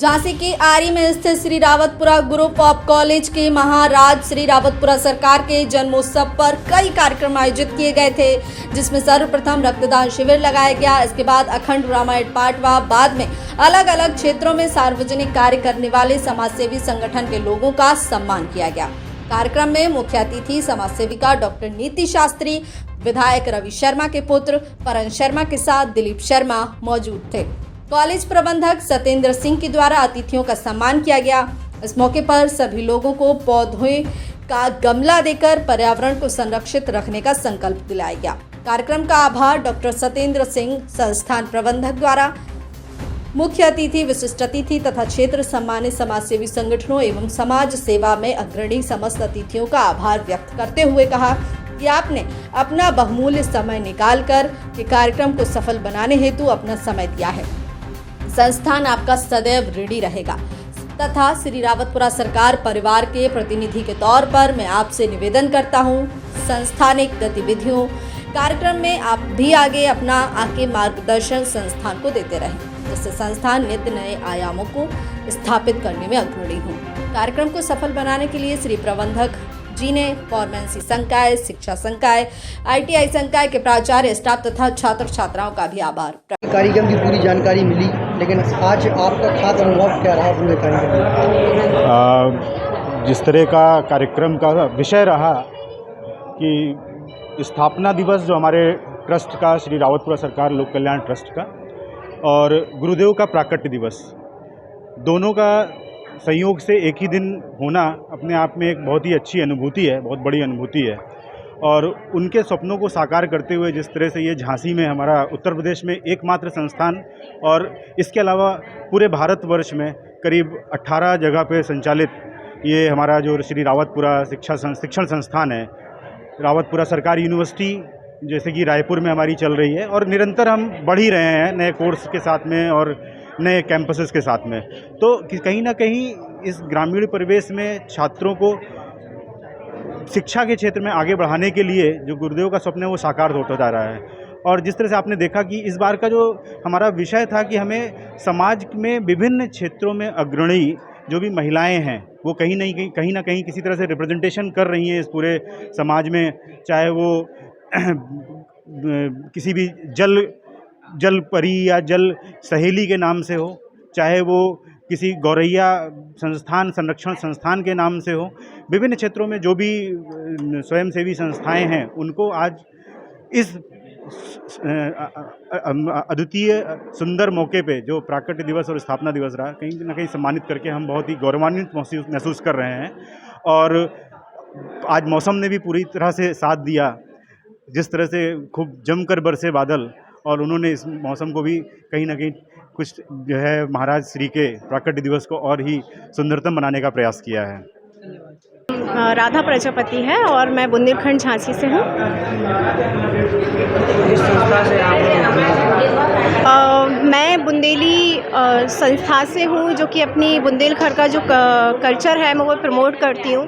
झांसी के आरी में स्थित Shri Rawatpura group of college के महाराज श्री रावतपुरा सरकार के जन्मोत्सव पर कई कार्यक्रम आयोजित किए गए थे, जिसमें सर्वप्रथम रक्तदान शिविर लगाया गया। इसके बाद अखंड रामायण पाठ व बाद में अलग अलग क्षेत्रों में सार्वजनिक कार्य करने वाले समाजसेवी संगठन के लोगों का सम्मान किया गया। कार्यक्रम में मुख्य अतिथि समाज सेविका डॉक्टर नीति शास्त्री, विधायक रवि शर्मा के पुत्र परन शर्मा के साथ दिलीप शर्मा मौजूद थे। कॉलेज प्रबंधक सत्येंद्र सिंह के द्वारा अतिथियों का सम्मान किया गया। इस मौके पर सभी लोगों को पौधों का गमला देकर पर्यावरण को संरक्षित रखने का संकल्प दिलाया गया। कार्यक्रम का आभार डॉक्टर सत्येंद्र सिंह, संस्थान प्रबंधक द्वारा मुख्य अतिथि, विशिष्ट अतिथि तथा क्षेत्र सम्मानित समाजसेवी संगठनों एवं समाज सेवा में अग्रणी समस्त अतिथियों का आभार व्यक्त करते हुए कहा कि आपने अपना बहुमूल्य समय निकालकर के कार्यक्रम को सफल बनाने हेतु अपना समय दिया है। संस्थान आपका सदैव ऋणी रहेगा तथा श्री रावतपुरा सरकार परिवार के प्रतिनिधि के तौर पर मैं आपसे निवेदन करता हूं, संस्थानिक गतिविधियों कार्यक्रम में आप भी आगे अपना मार्गदर्शन संस्थान को देते रहें, जिससे संस्थान नित्य नए आयामों को स्थापित करने में अग्रणी हो। कार्यक्रम को सफल बनाने के लिए श्री प्रबंधक जी ने फॉर्मेंसी संकाय, शिक्षा संकाय, ITI संकाय के प्राचार्य, स्टाफ तथा छात्र छात्राओं का भी आभार। कार्यक्रम की पूरी जानकारी मिली, लेकिन आज आपका खास अनुभव क्या रहा पूरे कार्यक्रम? जिस तरह का कार्यक्रम का विषय रहा कि स्थापना दिवस जो हमारे ट्रस्ट का, श्री रावतपुरा सरकार लोक कल्याण ट्रस्ट का, और गुरुदेव का प्राकट्य दिवस, दोनों का संयोग से एक ही दिन होना अपने आप में एक बहुत ही अच्छी अनुभूति है, बहुत बड़ी अनुभूति है। और उनके सपनों को साकार करते हुए जिस तरह से ये झांसी में हमारा उत्तर प्रदेश में एकमात्र संस्थान और इसके अलावा पूरे भारतवर्ष में करीब 18 जगह पे संचालित ये हमारा जो श्री रावतपुरा शिक्षण संस्थान है, रावतपुरा सरकारी यूनिवर्सिटी जैसे कि रायपुर में हमारी चल रही है, और निरंतर हम बढ़ ही रहे हैं नए कोर्स के साथ में और नए कैंपसेस के साथ में। तो कहीं ना कहीं इस ग्रामीण परिवेश में छात्रों को शिक्षा के क्षेत्र में आगे बढ़ाने के लिए जो गुरुदेव का स्वप्न है वो साकार होता जा रहा है। और जिस तरह से आपने देखा कि इस बार का जो हमारा विषय था कि हमें समाज में विभिन्न क्षेत्रों में अग्रणी जो भी महिलाएं हैं वो कहीं ना कहीं किसी तरह से रिप्रेजेंटेशन कर रही हैं इस पूरे समाज में, चाहे वो किसी भी जल परी या जल सहेली के नाम से हो, चाहे वो किसी गौरैया संरक्षण संस्थान के नाम से हो। विभिन्न क्षेत्रों में जो भी स्वयंसेवी संस्थाएं हैं उनको आज इस अद्वितीय सुंदर मौके पे जो प्राकट्य दिवस और स्थापना दिवस रहा, कहीं ना कहीं सम्मानित करके हम बहुत ही गौरवान्वित महसूस कर रहे हैं। और आज मौसम ने भी पूरी तरह से साथ दिया, जिस तरह से खूब जमकर बरसे बादल, और उन्होंने इस मौसम को भी कहीं ना कहीं कुछ जो है महाराज श्री के प्राकट्य दिवस को और ही सुंदरतम बनाने का प्रयास किया है। राधा प्रजापति है और मैं बुंदेलखंड झांसी से हूँ। मैं बुंदेली संस्था से हूँ जो कि अपनी बुंदेलखंड का जो कल्चर है मैं वो प्रमोट करती हूँ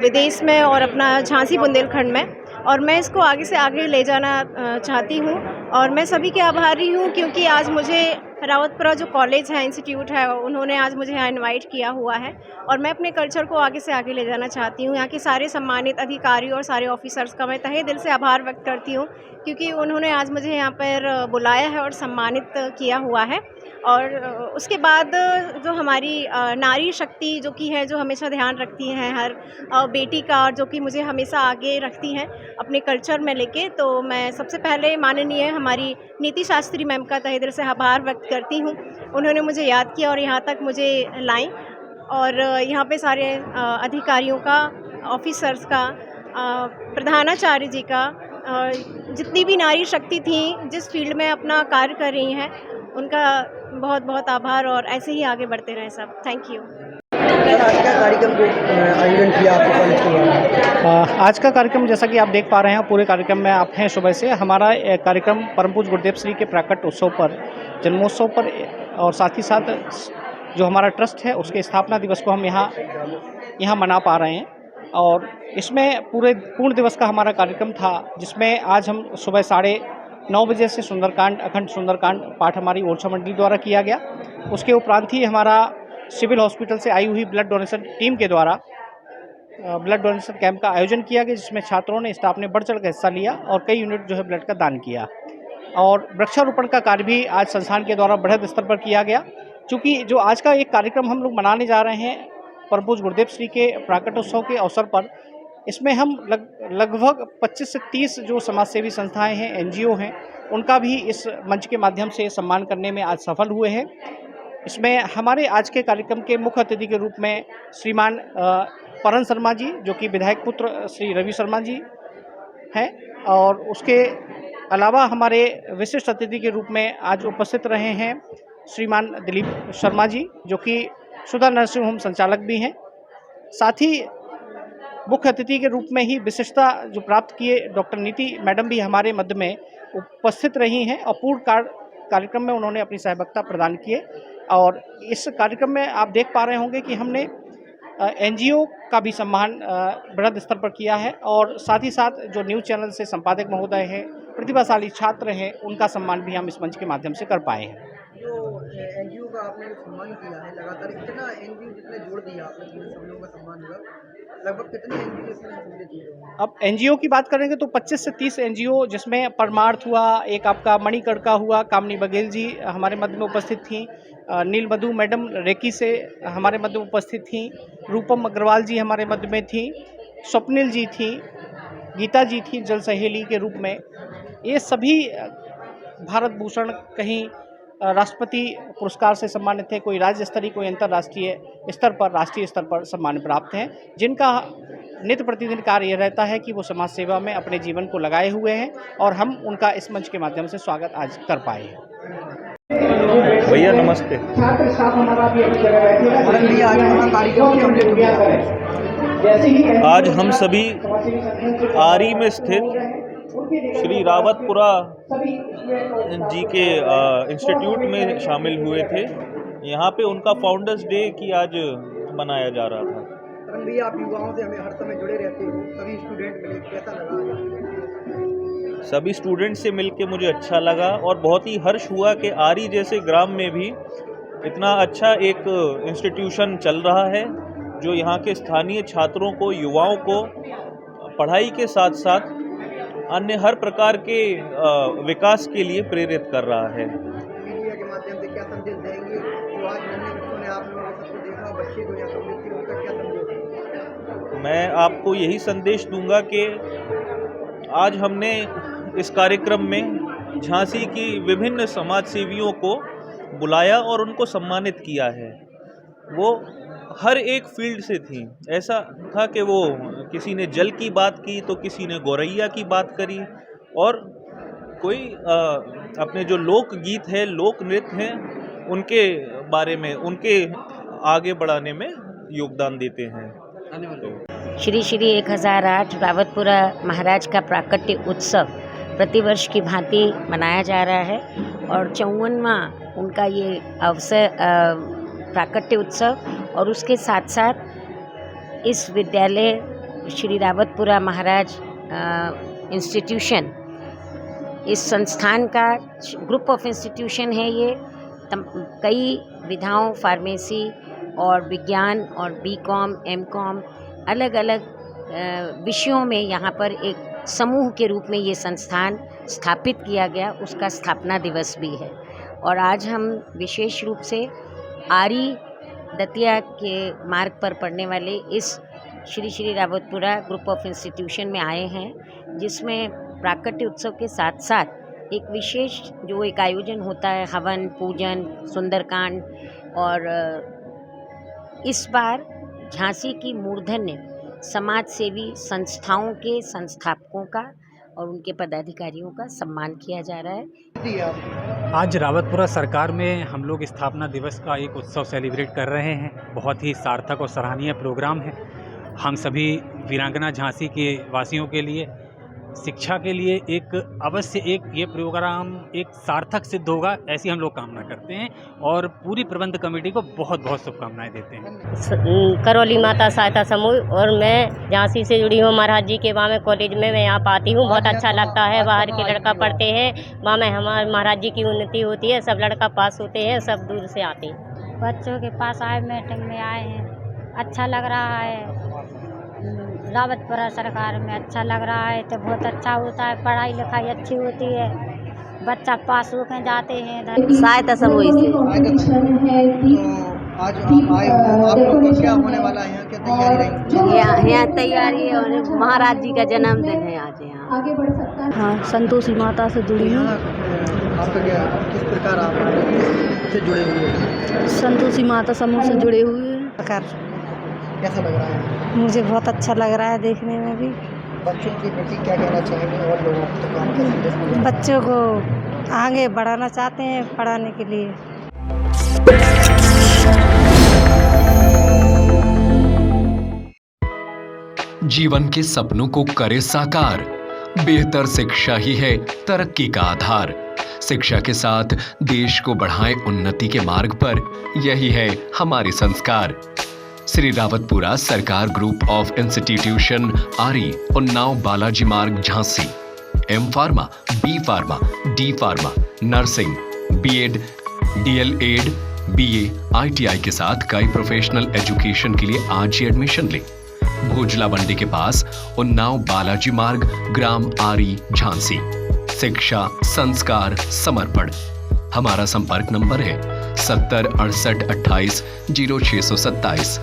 विदेश में और अपना झांसी बुंदेलखंड में, और मैं इसको आगे से आगे ले जाना चाहती हूँ। और मैं सभी के आभारी हूँ क्योंकि आज मुझे रावतपुरा जो कॉलेज है, इंस्टीट्यूट है, उन्होंने आज मुझे यहाँ इनवाइट किया हुआ है और मैं अपने कल्चर को आगे से आगे ले जाना चाहती हूँ। यहाँ के सारे सम्मानित अधिकारियों और सारे ऑफिसर्स का मैं तहे दिल से आभार व्यक्त करती हूँ क्योंकि उन्होंने आज मुझे यहाँ पर बुलाया है और सम्मानित किया हुआ है। और उसके बाद जो हमारी नारी शक्ति जो कि है, जो हमेशा ध्यान रखती हैं हर बेटी का, जो कि मुझे हमेशा आगे रखती हैं अपने कल्चर में लेके, तो मैं सबसे पहले माननीय हमारी नीति शास्त्री मैम का तहे दिल से आभार व्यक्त करती हूँ। उन्होंने मुझे याद किया और यहाँ तक मुझे लाई, और यहाँ पे सारे अधिकारियों का, ऑफिसर्स का, प्रधानाचार्य जी का, जितनी भी नारी शक्ति थी जिस फील्ड में अपना कार्य कर रही हैं, उनका बहुत बहुत आभार, और ऐसे ही आगे बढ़ते रहें सब। Thank you. आज का कार्यक्रम आयोजन किया आपके कॉलेज के? आज का कार्यक्रम जैसा कि आप देख पा रहे हैं, पूरे कार्यक्रम में आप हैं सुबह से। हमारा कार्यक्रम परम पूज्य गुरुदेव श्री के प्राकट्य उत्सव पर, जन्मोत्सव पर, और साथ ही साथ जो हमारा ट्रस्ट है उसके स्थापना दिवस को हम यहाँ मना पा रहे हैं। और इसमें पूर्ण दिवस का हमारा कार्यक्रम था, जिसमें आज हम सुबह 9:30 बजे से सुंदरकांड, अखंड सुंदरकांड पाठ हमारी ओरछा मंडली द्वारा किया गया। उसके उपरांत ही हमारा सिविल हॉस्पिटल से आई हुई ब्लड डोनेशन टीम के द्वारा ब्लड डोनेशन कैंप का आयोजन किया गया, जिसमें छात्रों ने, स्टाफ ने बढ़ चढ़ कर हिस्सा लिया और कई यूनिट जो है ब्लड का दान किया। और वृक्षारोपण का कार्य भी आज संस्थान के द्वारा बृहद स्तर पर किया गया। चूँकि जो आज का एक कार्यक्रम हम लोग मनाने जा रहे हैं परम पूज्य गुरुदेव श्री के प्राकटोत्सव के अवसर पर, इसमें हम लगभग 25 से 30 जो समाजसेवी संस्थाएं हैं, NGO हैं, उनका भी इस मंच के माध्यम से सम्मान करने में आज सफल हुए हैं। इसमें हमारे आज के कार्यक्रम के मुख्य अतिथि के रूप में श्रीमान परन शर्मा जी, जो कि विधायक पुत्र श्री रवि शर्मा जी हैं, और उसके अलावा हमारे विशिष्ट अतिथि के रूप में आज उपस्थित रहे हैं श्रीमान दिलीप शर्मा जी, जो कि सुधा नर्सिंग होम संचालक भी हैं। साथ ही मुख्य अतिथि के रूप में ही विशिष्टता जो प्राप्त किए डॉक्टर नीति मैडम भी हमारे मध्य में उपस्थित रही हैं और पूर्ण कार्यक्रम में उन्होंने अपनी सहभागिता प्रदान किए। और इस कार्यक्रम में आप देख पा रहे होंगे कि हमने NGO का भी सम्मान बृहद स्तर पर किया है, और साथ ही साथ जो न्यूज़ चैनल से संपादक महोदय हैं, प्रतिभाशाली छात्र हैं, उनका सम्मान भी हम इस मंच के माध्यम से कर पाए हैं। जो NGO का आपने सम्मान किया है, लगातार इतना NGO जितने जोड़ दिया आपने, सब लोगों का सम्मान हुआ, लगभग कितने NGO इसमें सम्मिलित हुए? अब NGO की बात करेंगे तो 25 से 30 NGO, जिसमें परमार्थ हुआ, एक आपका मणिकर्णिका हुआ, कामनी बघेल जी हमारे मध्य में उपस्थित थी, नील मधु मैडम रेकी से हमारे मध्य में उपस्थित थी, रूपम अग्रवाल जी हमारे मध्य में थी, स्वप्निल जी थी, गीता जी थी जल सहेली के रूप में। ये सभी भारत भूषण, कहीं राष्ट्रपति पुरस्कार से सम्मानित थे, कोई राज्य स्तरीय, कोई अंतर्राष्ट्रीय स्तर पर, राष्ट्रीय स्तर पर सम्मान प्राप्त हैं, जिनका नित्य प्रतिदिन कार्य यह रहता है कि वो समाज सेवा में अपने जीवन को लगाए हुए हैं, और हम उनका इस मंच के माध्यम से स्वागत आज कर पाए हैं। भैया नमस्ते। आज हम सभी आरी में स्थित श्री रावतपुरा जी के इंस्टीट्यूट में शामिल हुए थे। यहाँ पे उनका फाउंडर्स डे की आज मनाया जा रहा था। आप युवाओं से हमें हर समय जुड़े रहते हो, सभी स्टूडेंट मिले, कैसा लगा? सभी स्टूडेंट से मिलके मुझे अच्छा लगा, और बहुत ही हर्ष हुआ कि आरी जैसे ग्राम में भी इतना अच्छा एक इंस्टीट्यूशन चल रहा है, जो यहाँ के स्थानीय छात्रों को, युवाओं को पढ़ाई के साथ साथ अन्य हर प्रकार के विकास के लिए प्रेरित कर रहा है। मीडिया के माध्यम से क्या संदेश देंगे? तो आज नन्हे बच्चों ने आप लोगों को सबको देखा, बच्चे को यहाँ सम्मिलित किया, उनका क्या संदेश? मैं आपको यही संदेश दूंगा कि आज हमने इस कार्यक्रम में झांसी की विभिन्न समाज सेवियों को बुलाया और उनको सम्मानित किया है। वो हर एक फील्ड से थी। ऐसा था कि वो किसी ने जल की बात की, तो किसी ने गौरैया की बात करी, और कोई अपने जो लोक गीत है, लोक नृत्य हैं, उनके बारे में, उनके आगे बढ़ाने में योगदान देते हैं। श्री श्री 1008 रावतपुरा महाराज का प्राकट्य उत्सव प्रतिवर्ष की भांति मनाया जा रहा है, और 54वां उनका ये अवसर प्राकट्य उत्सव, और उसके साथ साथ इस विद्यालय श्री रावतपुरा महाराज इंस्टीट्यूशन, इस संस्थान का ग्रुप ऑफ इंस्टीट्यूशन है। ये कई विधाओं, फार्मेसी और विज्ञान और BCom, MCom अलग अलग विषयों में यहाँ पर एक समूह के रूप में ये संस्थान स्थापित किया गया, उसका स्थापना दिवस भी है। और आज हम विशेष रूप से आरी दतिया के मार्ग पर पड़ने वाले इस Shri Shri Rawatpura group of institution में आए हैं, जिसमें प्राकट्य उत्सव के साथ साथ एक विशेष जो एक आयोजन होता है, हवन, पूजन, सुंदरकांड, और इस बार झांसी की मूर्धन्य समाज सेवी संस्थाओं के संस्थापकों का और उनके पदाधिकारियों का सम्मान किया जा रहा है। आज रावतपुरा सरकार में हम लोग स्थापना दिवस का एक उत्सव सेलिब्रेट कर रहे हैं। बहुत ही सार्थक और सराहनीय प्रोग्राम है। हम सभी वीरांगना झांसी के वासियों के लिए शिक्षा के लिए एक अवश्य एक ये प्रोग्राम एक सार्थक सिद्ध होगा, ऐसी हम लोग कामना करते हैं और पूरी प्रबंध कमेटी को बहुत बहुत शुभकामनाएं देते हैं। करौली माता सहायता समूह और मैं झांसी से जुड़ी हूँ। महाराज जी के वहाँ में कॉलेज में मैं यहाँ आती हूँ, बहुत अच्छा लगता है। बाहर के लड़का पढ़ते हैं, वहाँ में हमारे महाराज जी की उन्नति होती है, सब लड़का पास होते हैं, सब दूर से आते हैं। बच्चों के पास आए, मीटिंग में आए हैं, अच्छा लग रहा है। रावतपुरा सरकार में अच्छा लग रहा है तो बहुत अच्छा होता है, पढ़ाई लिखाई अच्छी होती है, बच्चा पास होकर जाते हैं। सहायता समूह से तो आज आप आए हो, आप लोग का क्या होने वाला है, यहाँ क्या तैयारी रही? यहाँ तैयारी है और महाराज जी का जन्मदिन है आज यहाँ। हाँ, संतोषी माता से जुड़ी हूँ। आपका क्या, किस प्रकार आप से जुड़े हुए हैं? संतोषी माता समूह से जुड़े हुए हैं। कैसा लग रहा है? मुझे बहुत अच्छा लग रहा है देखने में भी। बच्चों के प्रति क्या कहना चाहेंगे और लोगों को तो काम करेंगे? बच्चों को आगे बढ़ाना चाहते हैं पढ़ाने के लिए। जीवन के सपनों को करे साकार, बेहतर शिक्षा ही है तरक्की का आधार। शिक्षा के साथ देश को बढ़ाएं उन्नति के मार्ग पर, यही है हमारे संस्कार। श्री रावतपुरा सरकार ग्रुप ऑफ इंस्टीट्यूशन आरी, Unnao Balaji Marg, Jhansi. M pharma, B pharma, D pharma, nursing, B Ed, D El Ed, BA, ITI के साथ कई प्रोफेशनल एजुकेशन के लिए आज ही एडमिशन लें। भोजला मंडी के पास, उन्नाव बालाजी मार्ग, ग्राम आरी, झांसी। शिक्षा, संस्कार, समर्पण। हमारा संपर्क नंबर है 70 68 28 0627।